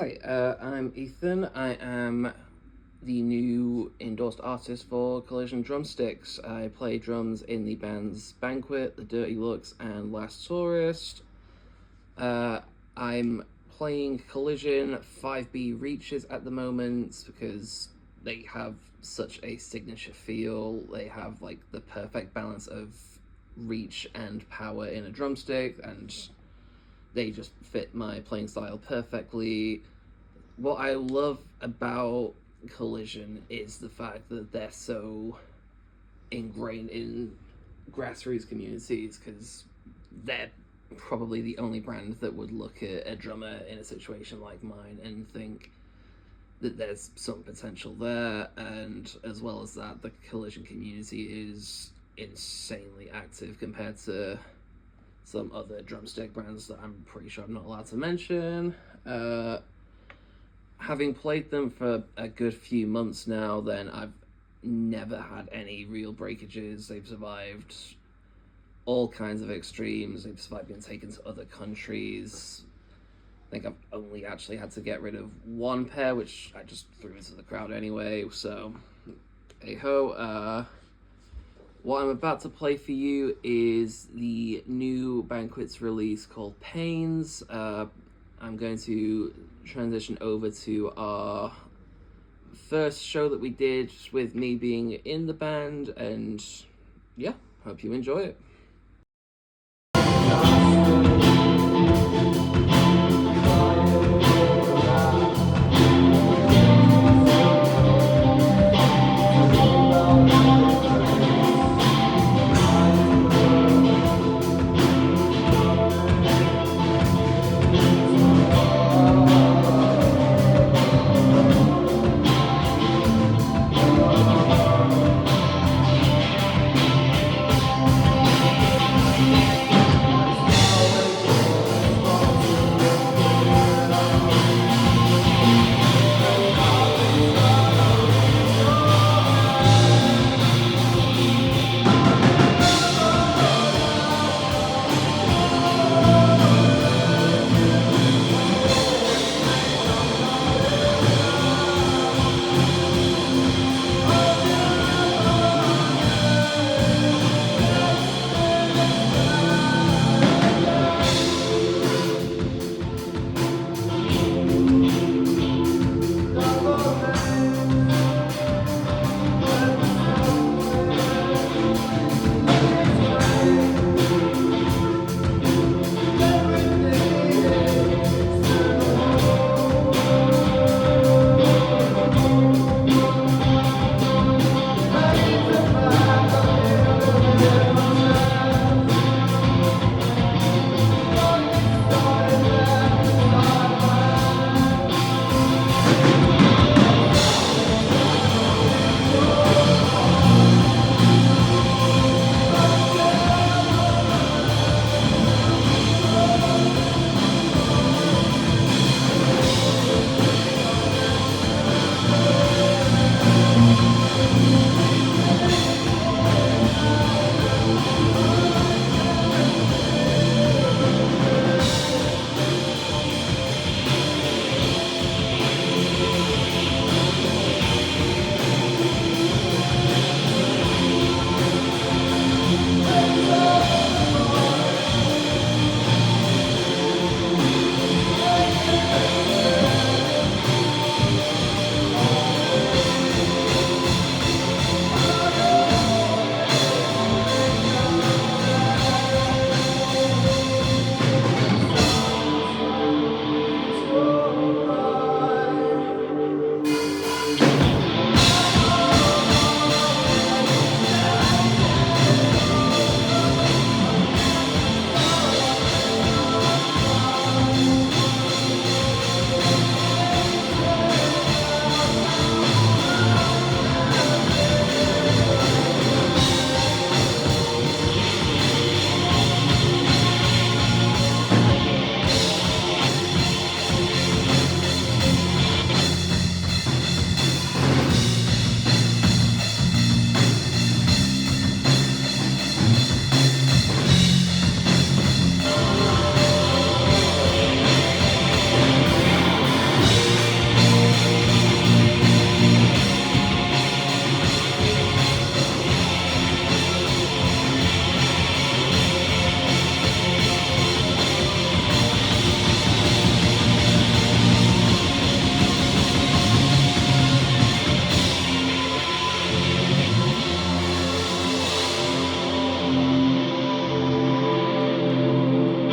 Hi, I'm Ethan. I am the new endorsed artist for Collision Drumsticks. I play drums in the bands Banquet, The Dirty Looks, and Last Tourist. I'm playing Collision 5B Reaches at the moment because they have such a signature feel. They have like the perfect balance of reach and power in a drumstick, and they just fit my playing style perfectly. What I love about Collision is the fact that they're so ingrained in grassroots communities, because they're probably the only brand that would look at a drummer in a situation like mine and think that there's some potential there. And as well as that, the Collision community is insanely active compared to some other drumstick brands that I'm pretty sure I'm not allowed to mention. Having played them for a good few months now, then I've never had any real breakages. They've survived all kinds of extremes. They've survived being taken to other countries. I think I've only actually had to get rid of one pair, which I just threw into the crowd anyway, so hey-ho. What I'm about to play for you is the new Banquet's release called Pains. I'm going to transition over to our first show that we did with me being in the band, and yeah, hope you enjoy it.